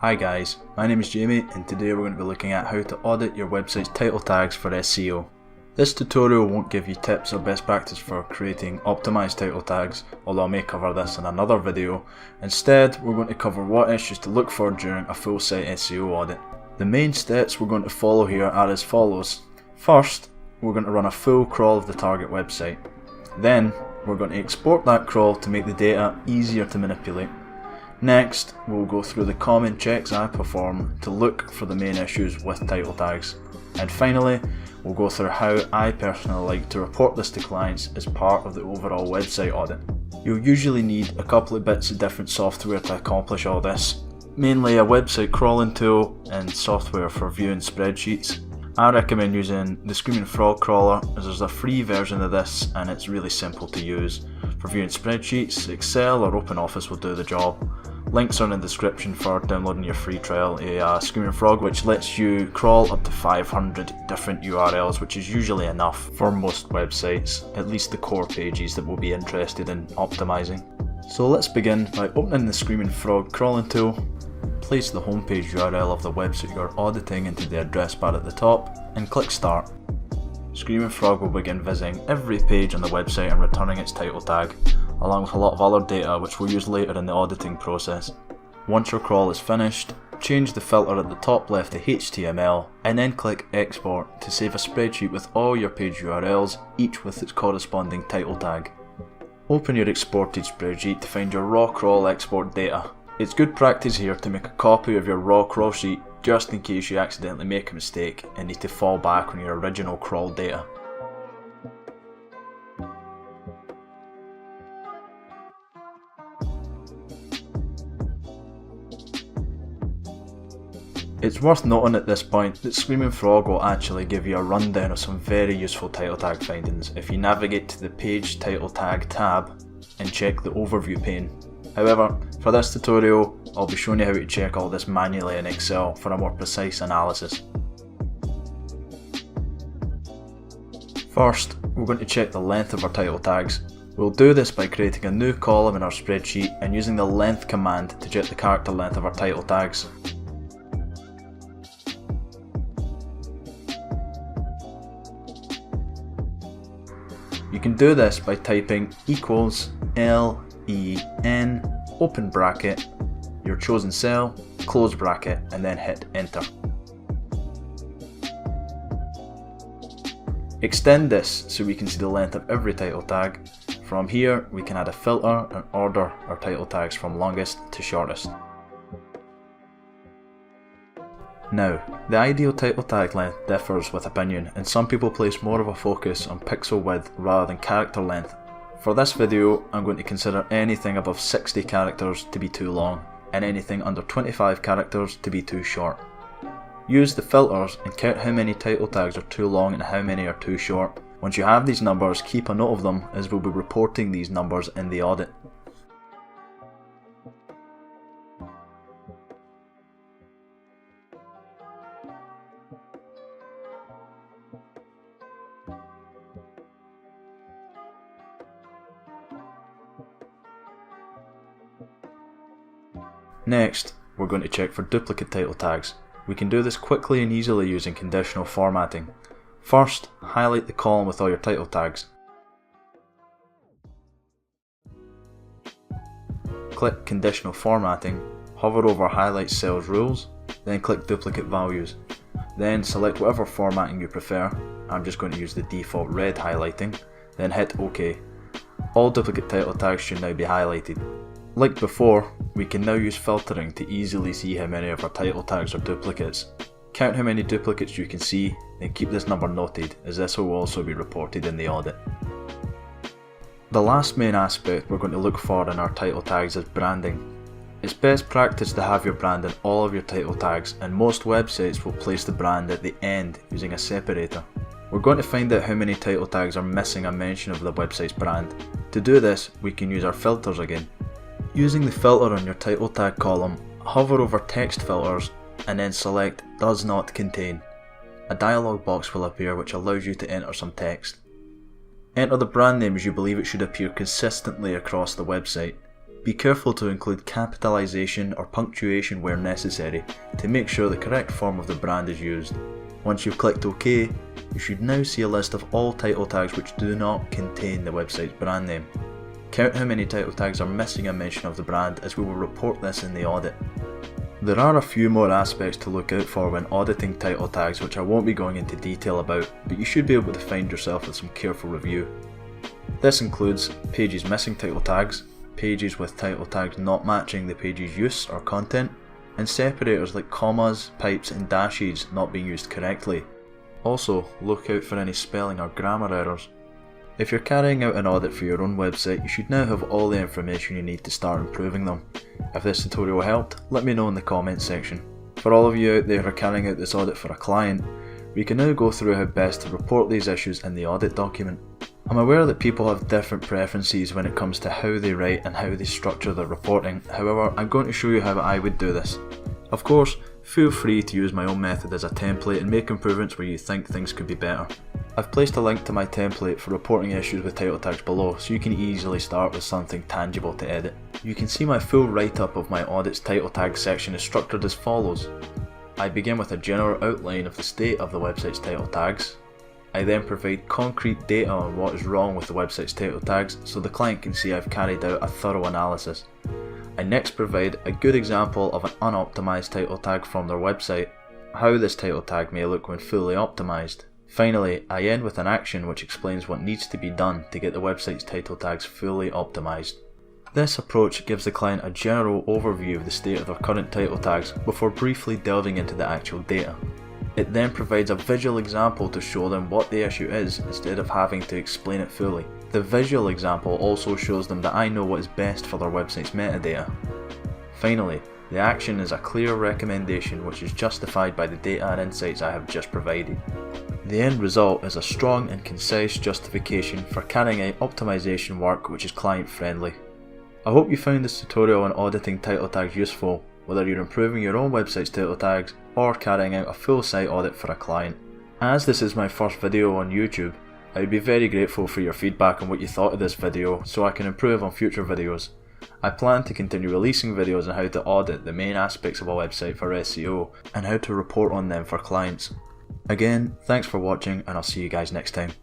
Hi guys, my name is Jamie and today we're going to be looking at how to audit your website's title tags for SEO. This tutorial won't give you tips or best practice for creating optimized title tags, although I may cover this in another video. Instead, we're going to cover what issues to look for during a full site SEO audit. The main steps we're going to follow here are as follows. First, we're going to run a full crawl of the target website. Then, we're going to export that crawl to make the data easier to manipulate. Next, we'll go through the common checks I perform to look for the main issues with title tags. And finally, we'll go through how I personally like to report this to clients as part of the overall website audit. You'll usually need a couple of bits of different software to accomplish all this, mainly a website crawling tool and software for viewing spreadsheets. I recommend using the Screaming Frog crawler as there's a free version of this and it's really simple to use. For viewing spreadsheets, Excel or OpenOffice will do the job. Links are in the description for downloading your free trial of Screaming Frog, which lets you crawl up to 500 different URLs, which is usually enough for most websites, at least the core pages that we'll be interested in optimizing. So let's begin by opening the Screaming Frog crawling tool. Place the homepage URL of the website you're auditing into the address bar at the top and click Start. Screaming Frog will begin visiting every page on the website and returning its title tag, along with a lot of other data which we'll use later in the auditing process. Once your crawl is finished, change the filter at the top left to HTML and then click Export to save a spreadsheet with all your page URLs, each with its corresponding title tag. Open your exported spreadsheet to find your raw crawl export data. It's good practice here to make a copy of your raw crawl sheet just in case you accidentally make a mistake and need to fall back on your original crawl data. It's worth noting at this point that Screaming Frog will actually give you a rundown of some very useful title tag findings if you navigate to the Page Title Tag tab and check the Overview pane. However, for this tutorial, I'll be showing you how to check all this manually in Excel for a more precise analysis. First, we're going to check the length of our title tags. We'll do this by creating a new column in our spreadsheet and using the length command to check the character length of our title tags. You can do this by typing equals LEN, open bracket, your chosen cell, close bracket, and then hit enter. Extend this so we can see the length of every title tag. From here, we can add a filter and order our title tags from longest to shortest. Now, the ideal title tag length differs with opinion, and some people place more of a focus on pixel width rather than character length. For this video, I'm going to consider anything above 60 characters to be too long, and anything under 25 characters to be too short. Use the filters and count how many title tags are too long and how many are too short. Once you have these numbers, keep a note of them as we'll be reporting these numbers in the audit. Next, we're going to check for duplicate title tags. We can do this quickly and easily using conditional formatting. First, highlight the column with all your title tags. Click Conditional Formatting, hover over Highlight Cells Rules, then click Duplicate Values. Then select whatever formatting you prefer. I'm just going to use the default red highlighting, then hit OK. All duplicate title tags should now be highlighted. Like before, we can now use filtering to easily see how many of our title tags are duplicates. Count how many duplicates you can see, and keep this number noted, as this will also be reported in the audit. The last main aspect we're going to look for in our title tags is branding. It's best practice to have your brand in all of your title tags, and most websites will place the brand at the end using a separator. We're going to find out how many title tags are missing a mention of the website's brand. To do this, we can use our filters again. Using the filter on your title tag column, hover over text filters and then select Does Not Contain. A dialog box will appear which allows you to enter some text. Enter the brand name as you believe it should appear consistently across the website. Be careful to include capitalization or punctuation where necessary to make sure the correct form of the brand is used. Once you've clicked OK, you should now see a list of all title tags which do not contain the website's brand name. Count how many title tags are missing a mention of the brand, as we will report this in the audit. There are a few more aspects to look out for when auditing title tags which I won't be going into detail about, but you should be able to find yourself with some careful review. This includes pages missing title tags, pages with title tags not matching the page's use or content, and separators like commas, pipes and dashes not being used correctly. Also, look out for any spelling or grammar errors. If you're carrying out an audit for your own website, you should now have all the information you need to start improving them. If this tutorial helped, let me know in the comments section. For all of you out there who are carrying out this audit for a client, we can now go through how best to report these issues in the audit document. I'm aware that people have different preferences when it comes to how they write and how they structure their reporting, however I'm going to show you how I would do this. Of course, feel free to use my own method as a template and make improvements where you think things could be better. I've placed a link to my template for reporting issues with title tags below, so you can easily start with something tangible to edit. You can see my full write-up of my Audits title tag section is structured as follows. I begin with a general outline of the state of the website's title tags. I then provide concrete data on what is wrong with the website's title tags so the client can see I've carried out a thorough analysis. I next provide a good example of an unoptimized title tag from their website, how this title tag may look when fully optimized. Finally, I end with an action which explains what needs to be done to get the website's title tags fully optimized. This approach gives the client a general overview of the state of their current title tags before briefly delving into the actual data. It then provides a visual example to show them what the issue is instead of having to explain it fully. The visual example also shows them that I know what is best for their website's metadata. Finally, the action is a clear recommendation which is justified by the data and insights I have just provided. The end result is a strong and concise justification for carrying out optimization work which is client friendly. I hope you found this tutorial on auditing title tags useful, whether you're improving your own website's title tags or carrying out a full site audit for a client. As this is my first video on YouTube, I would be very grateful for your feedback on what you thought of this video so I can improve on future videos. I plan to continue releasing videos on how to audit the main aspects of a website for SEO and how to report on them for clients. Again, thanks for watching and I'll see you guys next time.